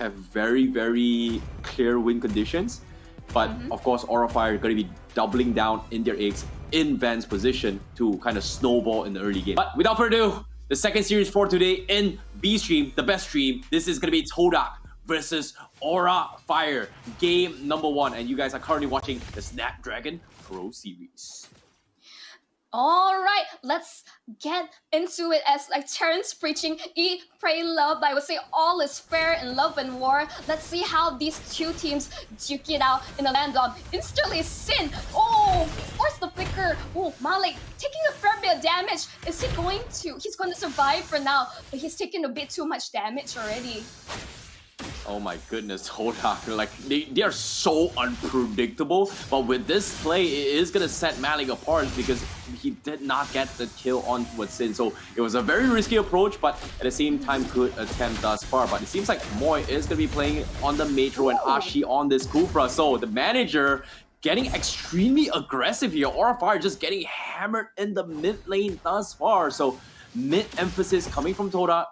have very, very clear win conditions. But of course, Aura Fire are going to be doubling down in their eggs in Van's position to kind of snowball in the early game. But without further ado, the second series for today in B stream, the best stream. This is going to be Todak versus Aura Fire, game number 1. And you guys are currently watching the Snapdragon Pro Series. All right, let's get into it. As like Terrence preaching, eat, pray, love. I would say all is fair in love and war. Let's see how these two teams duke it out in the land of instantly Sin. Oh, force the flicker. Oh, Malik taking a fair bit of damage. Is he going to? He's going to survive for now, but he's taking a bit too much damage already. Oh my goodness, Todak, like they are so unpredictable. But with this play, it is gonna set Malik apart because he did not get the kill on towards Sin. So it was a very risky approach, but at the same time good attempt thus far. But it seems like Moy is gonna be playing on the Metro and Ashi on this Kufra. So the manager getting extremely aggressive here. Aura Fire just getting hammered in the mid lane thus far. So mid emphasis coming from Todak.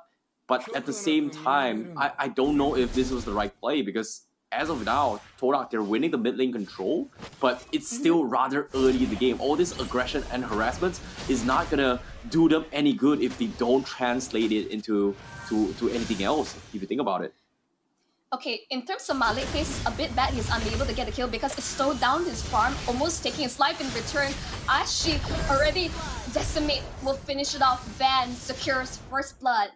But at the same time, I don't know if this was the right play because as of now, Todak, they're winning the mid lane control, but it's still rather early in the game. All this aggression and harassment is not gonna do them any good if they don't translate it into anything else, if you think about it. Okay, in terms of Malik, he's a bit bad. He's unable to get a kill because it slowed down his farm, almost taking his life in return. Ashi already decimate, will finish it off. Van secures first blood.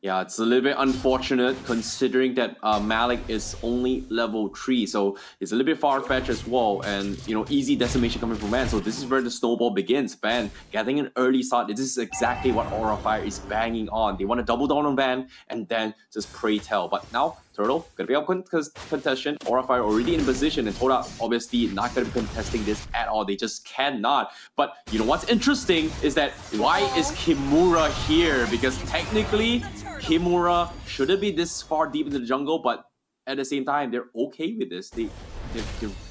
Yeah, it's a little bit unfortunate considering that Malik is only level 3, so it's a little bit far-fetched as well, and you know, easy decimation coming from Van. So this is where the snowball begins. Van getting an early start. This is exactly what Aura Fire is banging on. They want to double down on Van and then just pray tell. But now Turtle gonna be up contestation. Aura Fire already in position, and Todak obviously not gonna be contesting this at all. They just cannot. But you know what's interesting is that why is Kimura here? Because technically Kimura shouldn't be this far deep into the jungle, but at the same time, they're okay with this. They're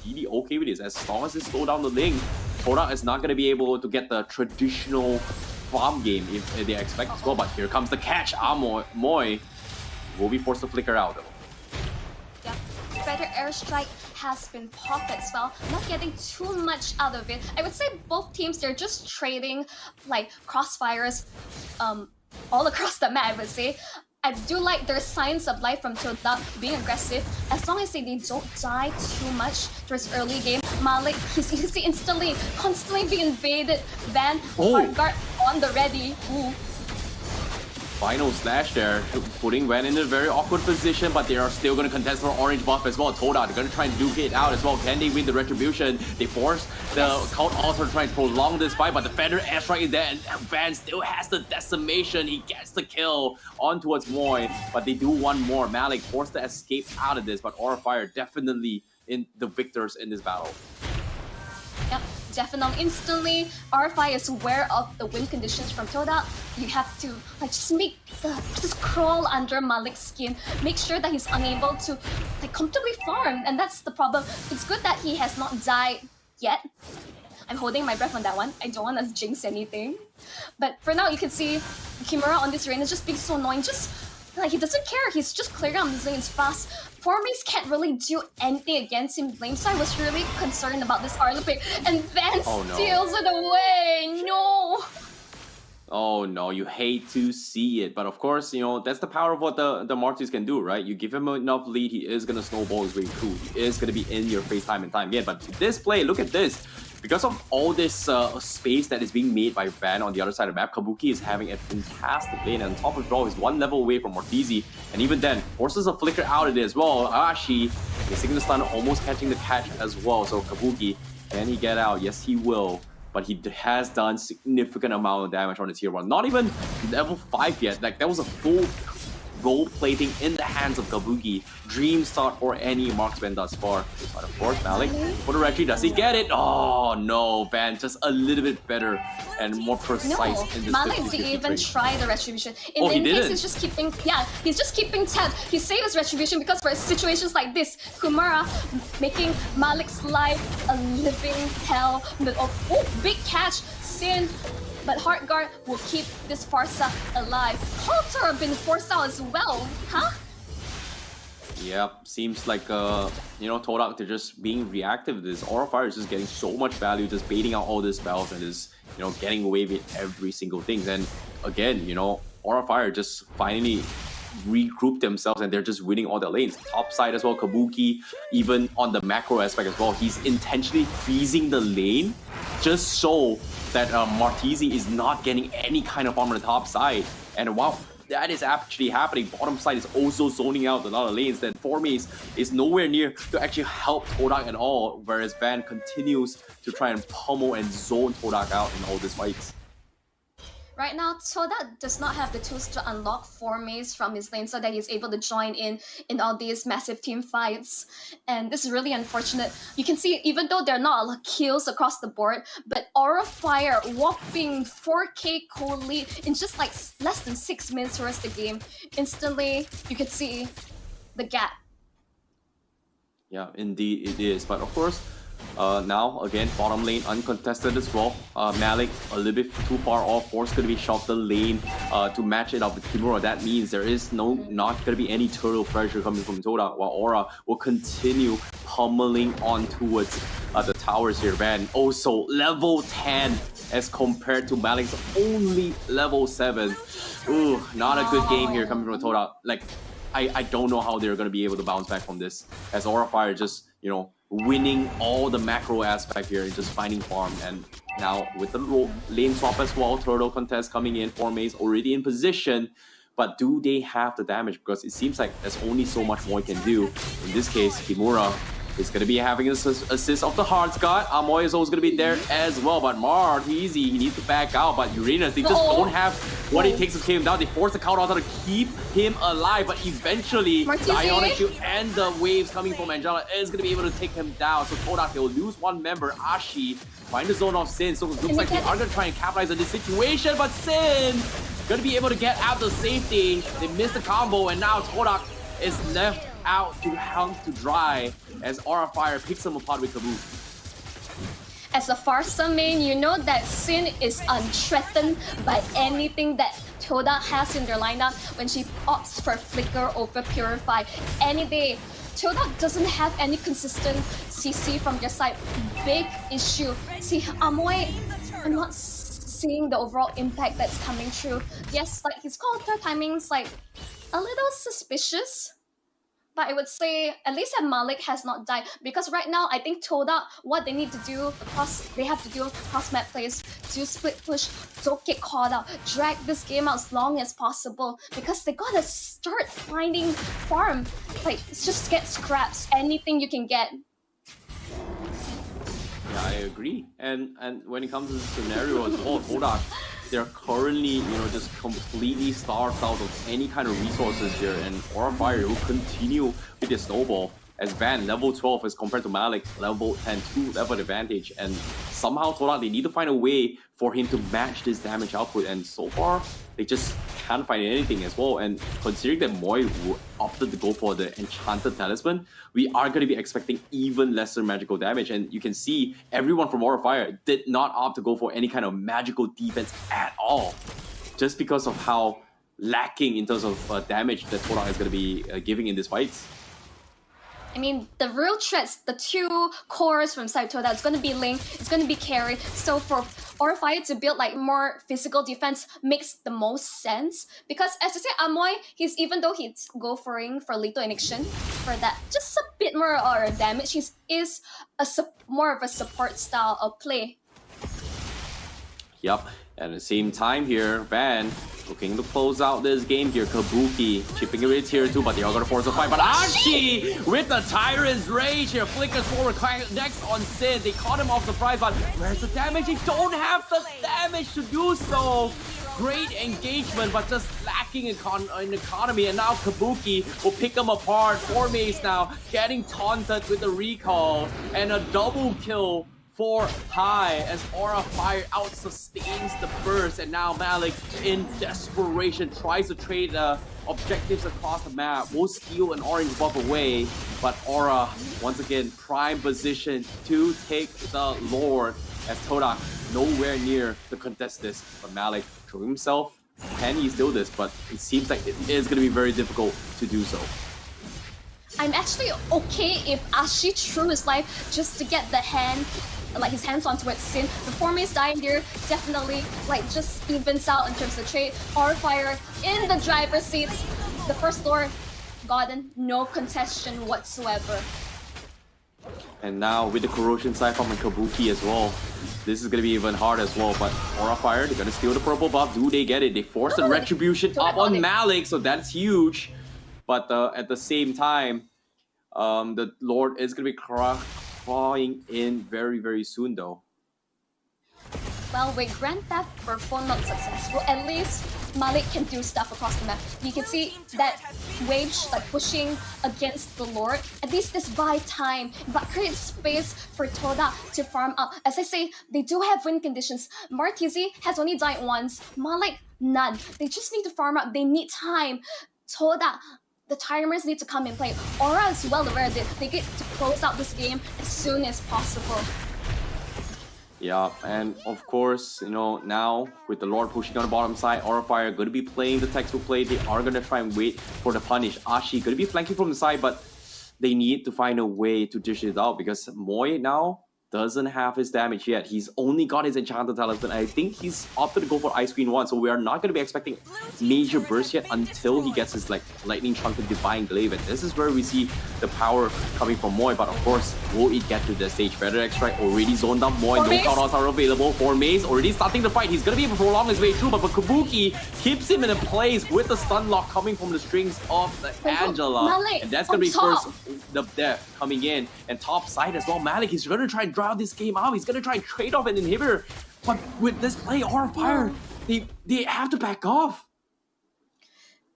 really okay with this. As long as they slow down the lane, Todak is not going to be able to get the traditional farm game if they expect as well. But here comes the catch. Moy will be forced to flicker out though. Yeah, better airstrike has been popped as well. Not getting too much out of it. I would say both teams, they're just trading like crossfires all across the map, I would say. I do like there's signs of life from Todak being aggressive. As long as they don't die too much towards early game. Malik, he's easily instantly, constantly being invaded. Van, hard guard on the ready. Ooh. Final slash there, putting Van in a very awkward position, but they are still going to contest for orange buff as well. Todak, they're going to try and duke it out as well. Can they win the retribution? They force the count also to try and prolong this fight, but the Feather airstrike is there, and Van still has the decimation. He gets the kill on towards Moy, but they do one more. Malik forced to escape out of this, but Aura Fire definitely in the victors in this battle. Yep, definitely. Instantly, RFI is aware of the win conditions from Todak. You have to like just crawl under Malik's skin, make sure that he's unable to like comfortably farm, and that's the problem. It's good that he has not died yet. I'm holding my breath on that one. I don't want to jinx anything. But for now, you can see Kimura on this lane is just being so annoying. Just like he doesn't care. He's just clearing out these lanes fast. Farmers can't really do anything against him. Blame, so I was really concerned about this early pick, and Van steals it away. No. Oh no, you hate to see it. But of course, you know, that's the power of what the Martis can do, right? You give him enough lead, he is going to snowball his way through. He is going to be in your face time and time again. But this play, look at this. Because of all this space that is being made by Van on the other side of the map, Kabuki is having a fantastic lane. And on top of it all, he's one level away from Mortizi. And even then, forces a flicker out of it as well. Ashi missing the stun, almost catching the catch as well. So Kabuki, can he get out? Yes, he will. But he has done significant amount of damage on his tier 1. Not even level 5 yet. Like, that was a full gold plating in the hands of Kabuki. Dream start for any marksman thus far. But of course, Malik for the retreat. Does he get it? Oh no, Van just a little bit better and more precise in this. Malik didn't even try the retribution. In he case didn't. he's just keeping, he's just keeping tab. He saved his retribution because for situations like this, Kimura making Malik's life a living hell. Oh, big catch, Sin. But Heartguard will keep this Farsa alive. Halter been forced out as well, huh? Yep, seems like you know, Todak, they're just being reactive to this. Aura Fire is just getting so much value, just baiting out all these spells and just, you know, getting away with every single thing. And again, you know, Aura Fire just finally regroup themselves and they're just winning all the lanes. Top side as well, Kabuki, even on the macro aspect as well, he's intentionally freezing the lane just so that Martisi is not getting any kind of farm on the top side. And wow, that is actually happening. Bottom side is also zoning out a lot of lanes. Then Formace is nowhere near to actually help Todak at all, whereas Van continues to try and pummel and zone Todak out in all these fights. Right now, Todak does not have the tools to unlock Formace from his lane so that he's able to join in all these massive team fights. And this is really unfortunate. You can see, even though there are not a lot of kills across the board, but Aura Fire whopping 4k cold lead in just like less than 6 minutes towards the game. Instantly, you could see the gap. Yeah, indeed it is. But of course, now again, bottom lane uncontested as well. Malik a little bit too far off, forced going to be shoved the lane to match it up with Kimura. That means there is not going to be any turtle pressure coming from Todak, while Aura will continue pummeling on towards the towers here. Van also level 10 as compared to Malik's only level 7. Ooh, not a good game here coming from Todak. Like, I don't know how they're going to be able to bounce back from this, as Aura Fire just, you know, winning all the macro aspect here and just finding farm. And now with the lane swap as well, turtle contest coming in, Formace already in position, but do they have the damage? Because it seems like there's only so much more he can do. In this case, Kimura is going to be having an assist of the Hearts God. Amoy is always going to be there as well, but Martisi, he needs to back out. But Uranus, they just don't have what it takes to kill him down. They force the counter to keep him alive, but eventually the Ionic Shield and the waves coming from Angela is going to be able to take him down. So Todak, they'll lose one member, Ashi, find the zone of Sin. So it looks like they are going to try and capitalize on this situation, but Sin going to be able to get out to safety. They missed the combo, and now Todak is left out to hung to dry as Aura Fire picks him apart with Kabu. As a Farsa main, you know that Sin is unthreatened by anything that Todak has in their lineup when she opts for Flicker over Purify any day. Todak doesn't have any consistent CC from their side. Big issue. See, Amoy, I'm not seeing the overall impact that's coming through. Yes, like his counter timing's like a little suspicious. But I would say at least that Malik has not died, because right now I think Todak, what they need to do across map plays, do split push, don't get caught out, drag this game out as long as possible, because they gotta start finding farm. Like, just get scraps, anything you can get. Yeah, I agree. And when it comes to the scenario as well, Todak, they're currently, you know, just completely starved out of any kind of resources here, and Aura Fire will continue with their snowball as Van level 12 as compared to Malik level 10, 2 level advantage, and somehow Todak, they need to find a way for him to match this damage output, and so far they just can't find anything as well. And considering that Moy opted to go for the Enchanted Talisman, we are going to be expecting even lesser magical damage. And you can see everyone from Aura Fire did not opt to go for any kind of magical defense at all, just because of how lacking in terms of damage that Todak is going to be giving in these fights. I mean, the real threats, the two cores from side Todak, it's going to be Link, it's going to be Carry. So for Aura Fire to build like more physical defense makes the most sense. Because as I said, Amoy, even though he's going for Lethal Injection, for that just a bit more damage, he is more of a support style of play. Yep, at the same time here, Van looking to close out this game here. Kabuki chipping away tier 2, but they are going to force a fight. But Ashi with the Tyrant's Rage here, flickers forward next on Sin. They caught him off surprise, but where's the damage? They don't have the damage to do so. Great engagement, but just lacking in economy. And now Kabuki will pick them apart. Formace now getting taunted with the recall, and a double kill for High as Aura Fire out sustains the burst, and now Malik in desperation tries to trade objectives across the map. Will steal an orange buff away, but Aura once again prime position to take the Lord as Todak nowhere near to contest this. But Malik showing himself, can he steal this? But it seems like it is going to be very difficult to do so. I'm actually okay if Ashi threw his life just to get the hand, like his hands onto its Sin. The Formace dying there definitely like just evens out in terms of trade. Fire in the driver's seats. The first door gotten, no contestation whatsoever. And now with the corrosion side from Kabuki as well, this is gonna be even hard as well. But Aura Fire, they're gonna steal the purple buff. Do they get it? They force the retribution up on Malik, so that's huge. But at the same time, the Lord is gonna be clawing in very, very soon though. Well, with Grand Theft Perform not successful, at least Malik can do stuff across the map. You can see that wave like pushing against the Lord. At least this buy time, but create space for Todak to farm up. As I say, they do have win conditions. Martizi has only died once, Malik none. They just need to farm up. They need time. Todak, the timers need to come in play. Aura is well aware that they get to close out this game as soon as possible. Yeah, and of course, you know, now with the Lord pushing on the bottom side, Aura Fire going to be playing the textbook play. They are going to try and wait for the punish. Ashi going to be flanking from the side, but they need to find a way to dish it out because Moy now doesn't have his damage yet. He's only got his Enchanted Talisman. I think he's opted to go for Ice Queen 1, so we are not going to be expecting major burst yet until he gets his like Lightning Chunk and Divine Glaive. And this is where we see the power coming from Moy. But of course, will it get to the stage? Feather Strike already zoned up Moy. No countouts are available. For Maze already starting the fight. He's going to be able to prolong his way through, but Kabuki keeps him in a place with the stun lock coming from the strings of the Angela. Malik, and that's going to be first the death coming in. And top side as well, Malik is going to try and draw this game out. He's going to try and trade off an inhibitor. But with this play, Aura Fire, they have to back off.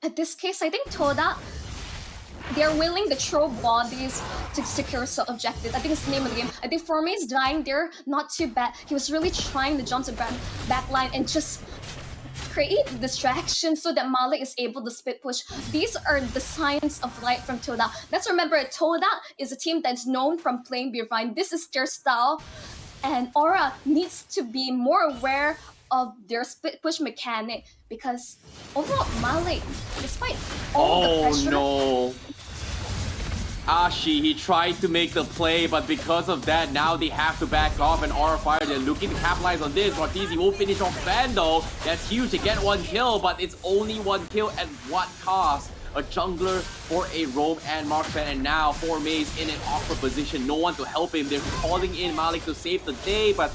At this case, I think Todak, they're willing to throw bodies to secure some objective. I think it's the name of the game. I think Formace dying there, not too bad. He was really trying to jump to backline and just create distraction so that Malik is able to split push. These are the signs of light from Todak. Let's remember, Todak is a team that's known from playing Beervine. This is their style, and Aura needs to be more aware of their split push mechanic because overall Malik, despite all the pressure... Oh no! Ashi, he tried to make the play, but because of that, now they have to back off, and Aura Fire, they're looking to capitalize on this. Martizi will finish off Vandal. That's huge to get one kill, but it's only one kill at what cost? A jungler for a roam and marksman, and now Formace in an awkward position. No one to help him. They're calling in Malik to save the day, but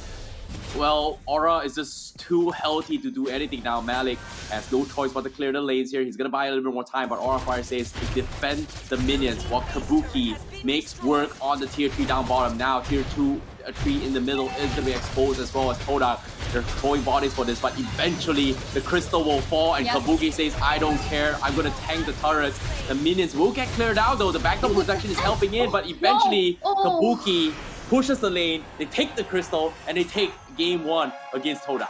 well, Aura is just too healthy to do anything now. Malik has no choice but to clear the lanes here. He's gonna buy a little bit more time, but Aura Fire says to defend the minions while Kabuki makes work on the tier 3 down bottom. Now tier 2, a tree in the middle is gonna be exposed as well as Todak. They're throwing bodies for this, but eventually the crystal will fall and Kabuki says, I don't care, I'm gonna tank the turrets. The minions will get cleared out though. The backdoor protection is helping in, but eventually Kabuki pushes the lane, they take the crystal, and they take game 1 against Todak.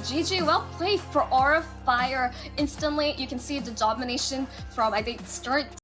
GG, well played for Aura Fire. Instantly, you can see the domination from, I think, start